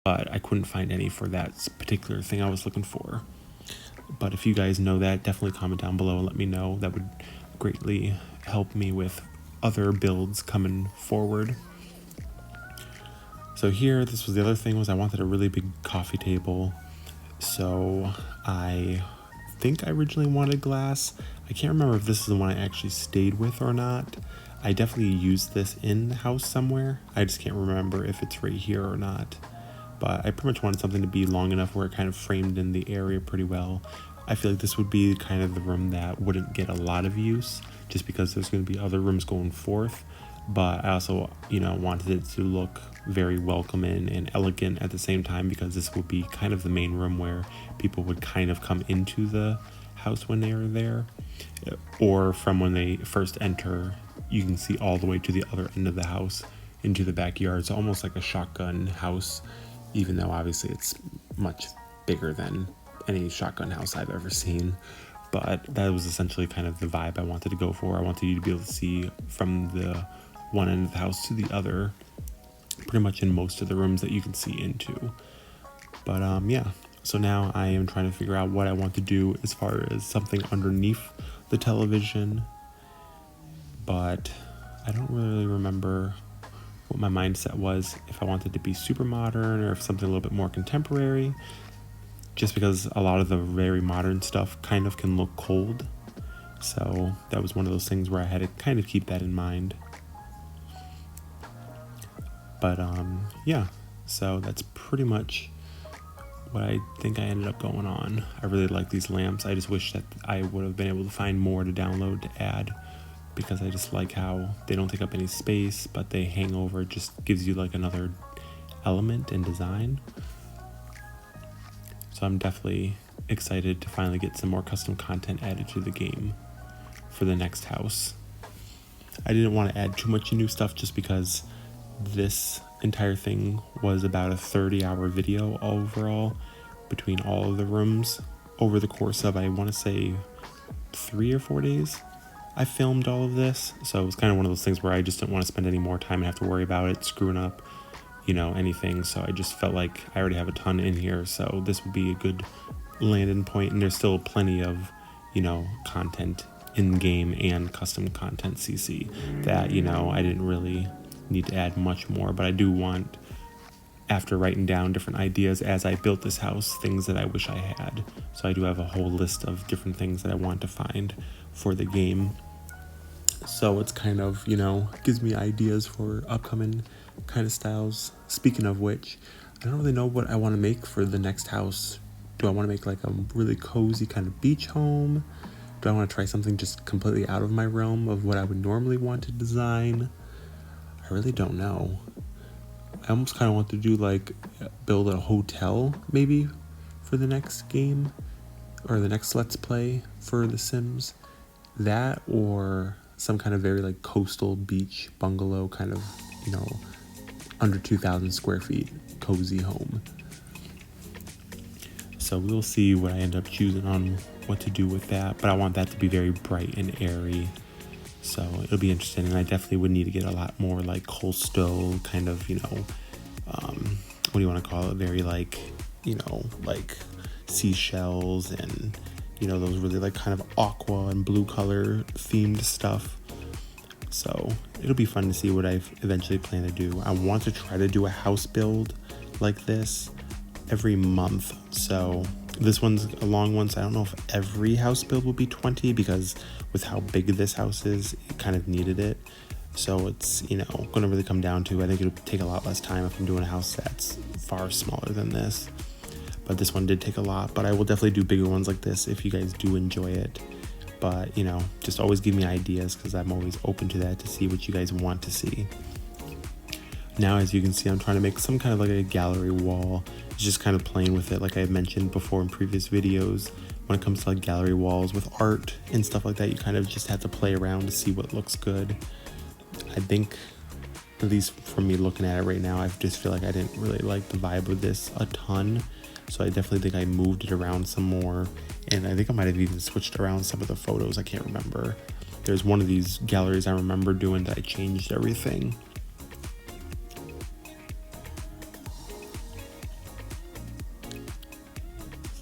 but I couldn't find any for that particular thing I was looking for. But if you guys know that, definitely comment down below and let me know. That would greatly help me with other builds coming forward. So here, this was the other thing, was I wanted a really big coffee table. So I think I originally wanted glass. I can't remember if this is the one I actually stayed with or not. I definitely used this in the house somewhere. I just can't remember if it's right here or not. But I pretty much wanted something to be long enough where it kind of framed in the area pretty well. I feel like this would be kind of the room that wouldn't get a lot of use, just because there's going to be other rooms going forth. But I also, wanted it to look very welcoming and elegant at the same time, because this would be kind of the main room where people would kind of come into the house when they are there, or from when they first enter. You can see all the way to the other end of the house into the backyard. It's almost like a shotgun house, even though obviously it's much bigger than any shotgun house I've ever seen. But that was essentially kind of the vibe I wanted to go for. I wanted you to be able to see from the one end of the house to the other, pretty much in most of the rooms that you can see into. But yeah, so now I am trying to figure out what I want to do as far as something underneath the television. But I don't really remember what my mindset was, if I wanted to be super modern or if something a little bit more contemporary, just because a lot of the very modern stuff kind of can look cold. So that was one of those things where I had to kind of keep that in mind. But yeah, so that's pretty much what I think I ended up going on. I really like these lamps. I just wish that I would have been able to find more to download to add, because I just like how they don't take up any space, but they hang over. It just gives you like another element in design. So I'm definitely excited to finally get some more custom content added to the game for the next house. I didn't want to add too much new stuff, just because this entire thing was about a 30-hour video overall between all of the rooms over the course of, I want to say, 3 or 4 days. I filmed all of this, so it was kind of one of those things where I just didn't want to spend any more time and have to worry about it screwing up, anything. So I just felt like I already have a ton in here, so this would be a good landing point. And there's still plenty of, content in game and custom content CC that, I didn't really need to add much more. But I do want, after writing down different ideas as I built this house, things that I wish I had. So I do have a whole list of different things that I want to find for the game. So it's kind of, gives me ideas for upcoming kind of styles. Speaking of which, I don't really know what I want to make for the next house. Do I want to make like a really cozy kind of beach home? Do I want to try something just completely out of my realm of what I would normally want to design? I really don't know. I almost kind of want to do like build a hotel maybe for the next game, or the next Let's Play for The Sims. That, or some kind of very like coastal beach bungalow kind of, under 2,000 square feet cozy home. So we'll see what I end up choosing on what to do with that. But I want that to be very bright and airy. So it'll be interesting, and I definitely would need to get a lot more like coastal kind of, what do you want to call it? Very like, like seashells and, those really like kind of aqua and blue color themed stuff. So it'll be fun to see what I eventually plan to do. I want to try to do a house build like this every month. So this one's a long one, so I don't know if every house build will be 20, because with how big this house is, it kind of needed it. So it's, going to really come down to, I think it'll take a lot less time if I'm doing a house that's far smaller than this. But this one did take a lot, but I will definitely do bigger ones like this if you guys do enjoy it. But, just always give me ideas, because I'm always open to that, to see what you guys want to see. Now, as you can see, I'm trying to make some kind of like a gallery wall. It's just kind of playing with it, like I mentioned before in previous videos. When it comes to like gallery walls with art and stuff like that, you kind of just have to play around to see what looks good. I think, at least from me looking at it right now, I just feel like I didn't really like the vibe of this a ton. So I definitely think I moved it around some more. And I think I might have even switched around some of the photos. I can't remember. There's one of these galleries I remember doing that I changed everything.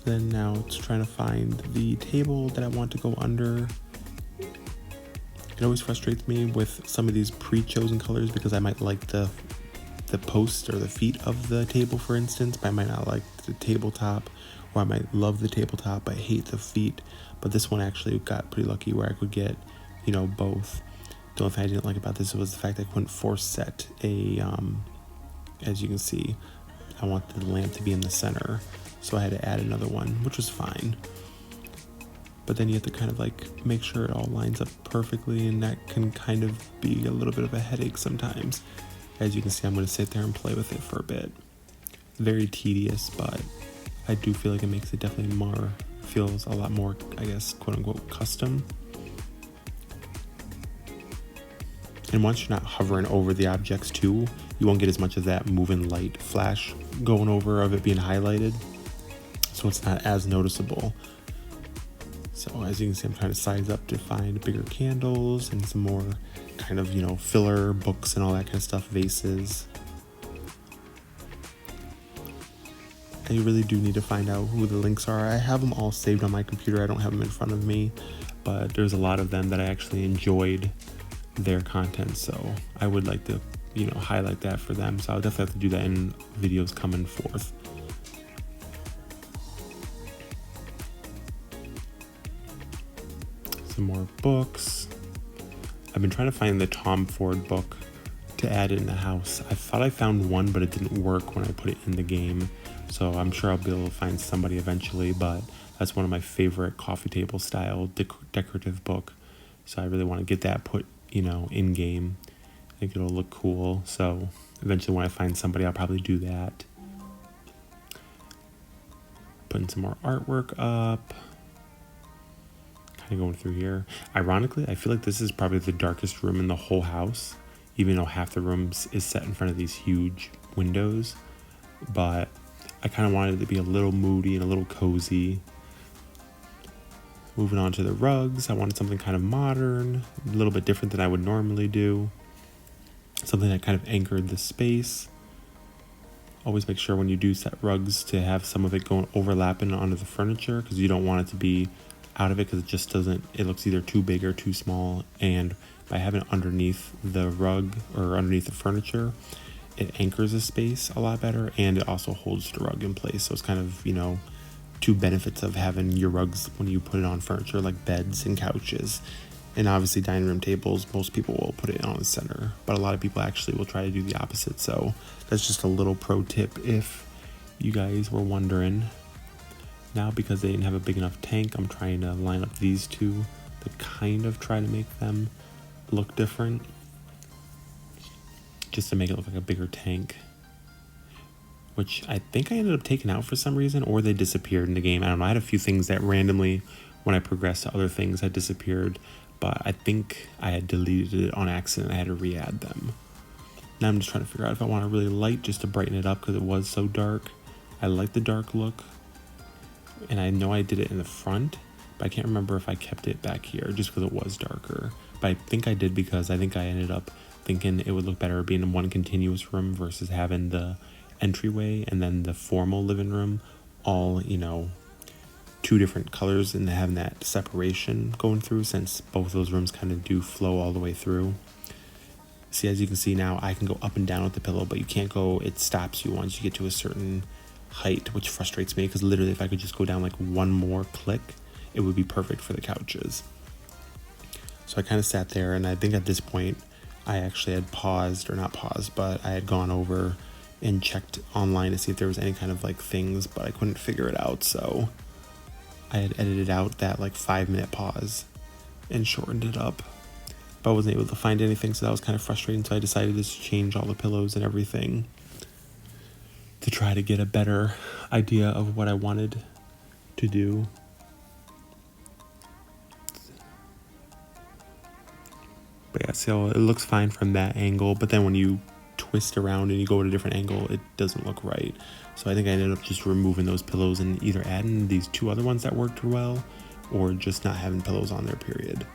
Then now it's trying to find the table that I want to go under. It always frustrates me with some of these pre-chosen colors because I might like the post or the feet of the table, for instance, but I might not like the tabletop, or I might love the tabletop but hate the feet. But this one actually got pretty lucky where I could get, both. The only thing I didn't like about this was the fact I couldn't force set a, as you can see, I want the lamp to be in the center, so I had to add another one, which was fine. But then you have to kind of like make sure it all lines up perfectly, and that can kind of be a little bit of a headache sometimes. As you can see, I'm going to sit there and play with it for a bit. Very tedious, but I do feel like it makes it definitely feels a lot more, I guess, quote unquote, custom. And once you're not hovering over the objects too, you won't get as much of that moving light flash going over of it being highlighted. So it's not as noticeable. So as you can see, I'm trying to size up to find bigger candles and some more kind of, filler books and all that kind of stuff, vases. I really do need to find out who the links are. I have them all saved on my computer. I don't have them in front of me, but there's a lot of them that I actually enjoyed their content. So I would like to, highlight that for them. So I'll definitely have to do that in videos coming forth. Some more books. I've been trying to find the Tom Ford book to add in the house. I thought I found one, but it didn't work when I put it in the game. So I'm sure I'll be able to find somebody eventually, but that's one of my favorite coffee table style decorative book. So I really want to get that put, in game. I think it'll look cool. So eventually when I find somebody, I'll probably do that. Putting some more artwork up. Kind of going through here. Ironically, I feel like this is probably the darkest room in the whole house, even though half the room is set in front of these huge windows. But I kind of wanted it to be a little moody and a little cozy. Moving on to the rugs, I wanted something kind of modern, a little bit different than I would normally do. Something that kind of anchored the space. Always make sure when you do set rugs to have some of it going overlapping onto the furniture, because you don't want it to be out of it, because it just doesn't, it looks either too big or too small. And by having it underneath the rug or underneath the furniture, it anchors the space a lot better, and it also holds the rug in place. So it's kind of, two benefits of having your rugs when you put it on furniture, like beds and couches. And obviously dining room tables, most people will put it on the center, but a lot of people actually will try to do the opposite. So that's just a little pro tip if you guys were wondering. Now, because they didn't have a big enough tank, I'm trying to line up these two to kind of try to make them look different, just to make it look like a bigger tank, which I think I ended up taking out for some reason, or they disappeared in the game. I don't know. I had a few things that randomly, when I progressed to other things, had disappeared, but I think I had deleted it on accident. I had to re-add them. Now I'm just trying to figure out if I want to really light just to brighten it up, because it was so dark. I like the dark look, and I know I did it in the front, but I can't remember if I kept it back here just because it was darker. But I think I did, because I think I ended up thinking it would look better being in one continuous room versus having the entryway and then the formal living room all, two different colors, and having that separation going through, since both those rooms kind of do flow all the way through. See, as you can see now, I can go up and down with the pillow, but you can't go, it stops you once you get to a certain height, which frustrates me, because literally if I could just go down like one more click, it would be perfect for the couches. So I kind of sat there, and I think at this point I actually had paused, or not paused, but I had gone over and checked online to see if there was any kind of like things, but I couldn't figure it out. So I had edited out that like 5-minute pause and shortened it up, but I wasn't able to find anything, so that was kind of frustrating. So I decided to change all the pillows and everything to try to get a better idea of what I wanted to do. But yeah, so it looks fine from that angle, but then when you twist around and you go at a different angle, it doesn't look right. So I think I ended up just removing those pillows and either adding these two other ones that worked well, or just not having pillows on there, period.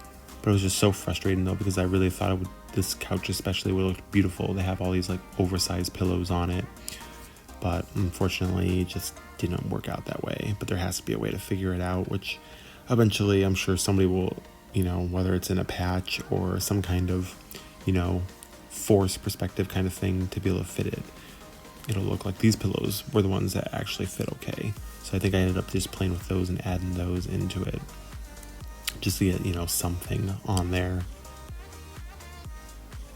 But it was just so frustrating though, because I really thought it would, this couch especially would look beautiful. They have all these like oversized pillows on it. but unfortunately it just didn't work out that way. But there has to be a way to figure it out, which eventually I'm sure somebody will, whether it's in a patch or some kind of, force perspective kind of thing, to be able to fit it. It'll look like these pillows were the ones that actually fit okay. So I think I ended up just playing with those and adding those into it just to get, something on there.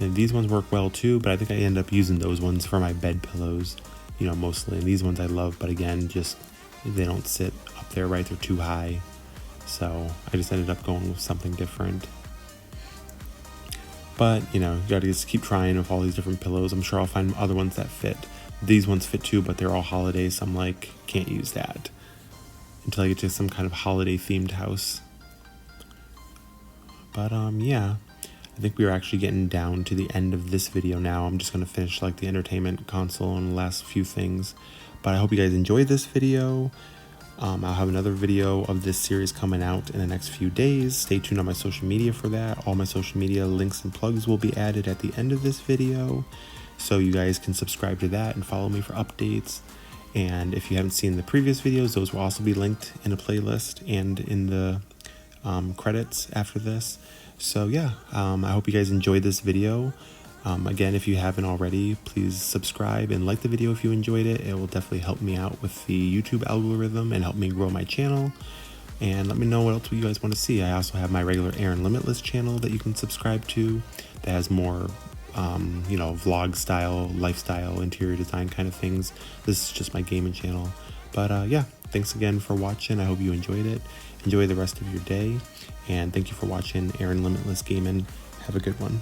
And these ones work well too, but I think I end up using those ones for my bed pillows, mostly. And these ones I love, but again, just they don't sit up there right, they're too high. So I just ended up going with something different. But, you gotta just keep trying with all these different pillows. I'm sure I'll find other ones that fit. These ones fit too, but they're all holiday, so I'm like, can't use that until I get to some kind of holiday themed house. But yeah, I think we are actually getting down to the end of this video now. I'm just gonna finish like the entertainment console and the last few things. But I hope you guys enjoyed this video. I'll have another video of this series coming out in the next few days. Stay tuned on my social media for that. All my social media links and plugs will be added at the end of this video, so you guys can subscribe to that and follow me for updates. And if you haven't seen the previous videos, those will also be linked in a playlist and in the credits after this. So yeah, I hope you guys enjoyed this video. Again, if you haven't already, please subscribe and like the video if you enjoyed it. It will definitely help me out with the YouTube algorithm and help me grow my channel. And let me know what else you guys want to see. I also have my regular Aaron Limitless channel that you can subscribe to that has more, vlog style, lifestyle, interior design kind of things. This is just my gaming channel. But yeah, thanks again for watching. I hope you enjoyed it. Enjoy the rest of your day. And thank you for watching Aaron Limitless Gaming. Have a good one.